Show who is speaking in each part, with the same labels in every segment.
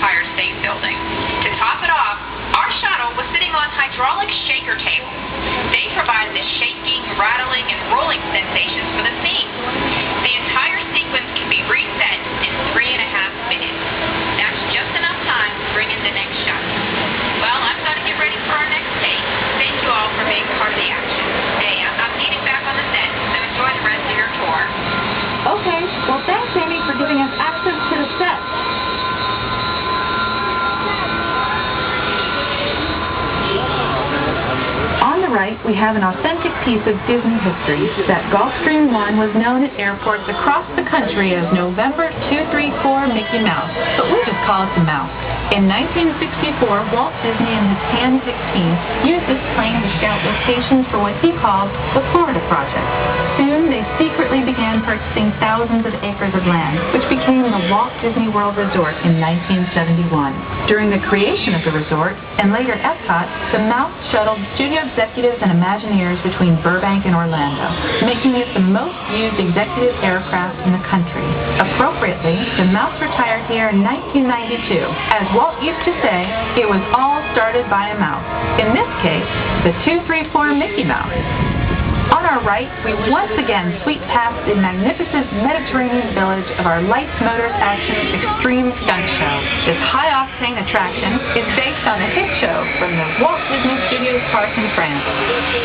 Speaker 1: Empire State Building. To top it off, our shuttle was sitting on hydraulic shaker tables. They provide the shaking, rattling, and rolling sensations for the scene. The entire sequence can be reset in 3.5 minutes. That's just enough time to bring in the next shuttle. Well, I've got to get ready for our next take. Thank you all for being part of the action. Hey, I'm heading back on the set, so enjoy the rest of your tour.
Speaker 2: Okay, well thanks Amy for giving us access to the set. On the right, we have an authentic piece of Disney history that Gulfstream 1 was known at airports across the country as November 234 Mickey Mouse, but we just call it the Mouse. In 1964, Walt Disney and his hand-picked team used this plane to scout locations for what he called the Florida Project. Soon, they secretly began purchasing thousands of acres of land, which became the Walt Disney World Resort in 1971. During the creation of the resort, and later Epcot, the Mouse shuttled studio executives and Imagineers between Burbank and Orlando, making it the most used executive aircraft in the country. Appropriately, the Mouse retired here in 1992. As Walt used to say, it was all started by a mouse. In this case, the 234 Mickey Mouse. On our right, we once again sweep past the magnificent Mediterranean village of our Lights, Motors, Action Extreme Stunt Show. This high-octane attraction is based on a hit show from the Walt Disney Studios Park in France.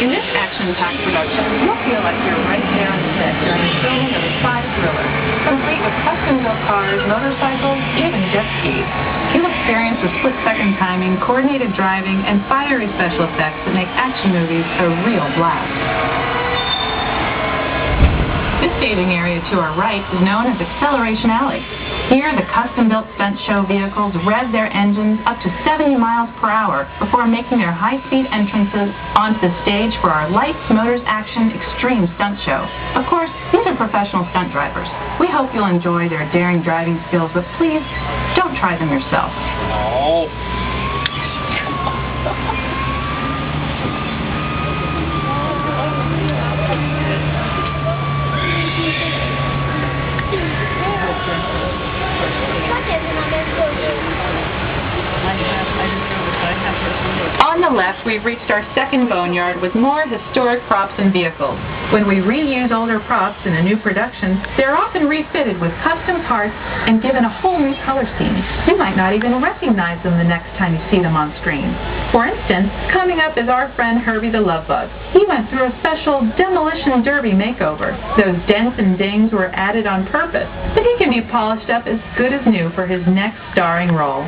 Speaker 2: In this action-packed production, you'll feel like you're right there on the set during the filming of a spy thriller, complete with custom-built cars, motorcycles, even jet skis. You'll experience with split-second timing, coordinated driving, and fiery special effects that make action movies a real blast. This staging area to our right is known as Acceleration Alley. Here, the custom-built stunt show vehicles rev their engines up to 70 miles per hour before making their high-speed entrances onto the stage for our Lights, Motors, Action Extreme Stunt Show. Of course, these are professional stunt drivers. We hope you'll enjoy their daring driving skills, but please, don't try them yourself.
Speaker 3: Oh.
Speaker 2: On the left, we've reached our second boneyard with more historic props and vehicles. When we reuse older props in a new production, they're often refitted with custom parts and given a whole new color scheme. You might not even recognize them the next time you see them on screen. For instance, coming up is our friend Herbie the Love Bug. He went through a special demolition derby makeover. Those dents and dings were added on purpose, but he can be polished up as good as new for his next starring role.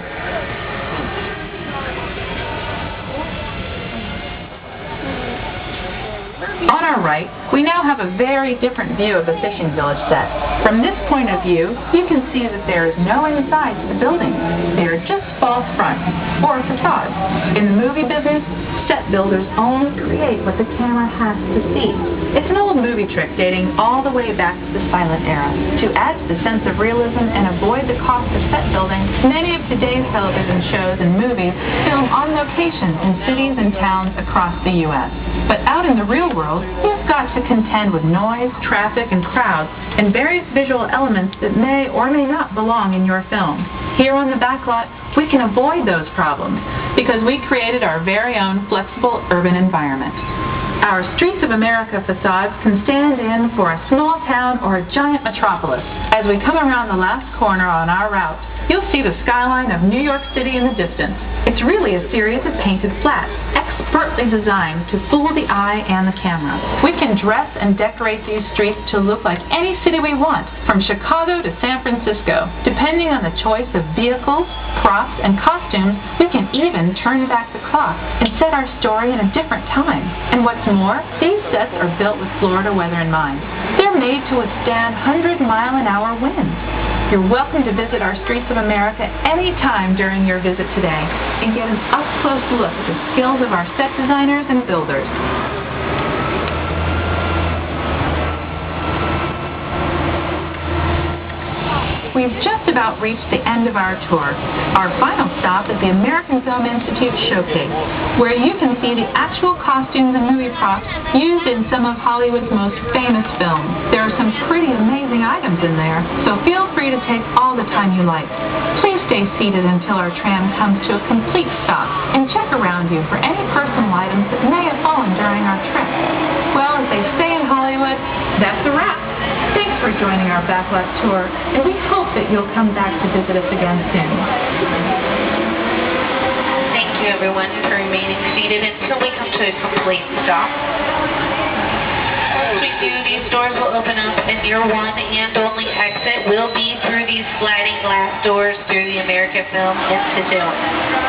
Speaker 2: On our right, we now have a very different view of the fishing village set. From this point of view, you can see that there is no inside to the buildings. They are just false fronts, or facades. In the movie business, set builders only create what the camera has to see. It's an old movie trick dating all the way back to the silent era. To add to the sense of realism and avoid the cost of set building, many of today's television shows and movies film on location in cities and towns across the U.S. But out in the real world, you've got to contend with noise, traffic, and crowds, and various visual elements that may or may not belong in your film. Here on the Backlot, we can avoid those problems because we created our very own flexible urban environment. Our Streets of America facades can stand in for a small town or a giant metropolis. As we come around the last corner on our route, you'll see the skyline of New York City in the distance. It's really a series of painted flats, expertly designed to fool the eye and the camera. We can dress and decorate these streets to look like any city we want, from Chicago to San Francisco. Depending on the choice of vehicles, props, and costumes, we can even turn back the clock and set our story in a different time. And what's more, these sets are built with Florida weather in mind. They're made to withstand 100-mile-an-hour winds. You're welcome to visit our Streets of America anytime during your visit today and get an up-close look at the skills of our set designers and builders. we've just about reached the end of our tour. Our final stop is the American Film Institute Showcase, where you can see the actual costumes and movie props used in some of Hollywood's most famous films. There are some pretty amazing items in there, so feel free to take all the time you like. Please stay seated until our tram comes to a complete stop, and check around you for any personal items that may have fallen during our trip. Well, as they say in Hollywood, that's a wrap. Thanks for joining our Backlot Tour, and we hope that you'll come back to visit us again soon.
Speaker 1: Thank you, everyone, for remaining seated until we come to a complete stop. As we do, these doors will open up, and your one and only exit will be through these sliding glass doors through the American Film Institute.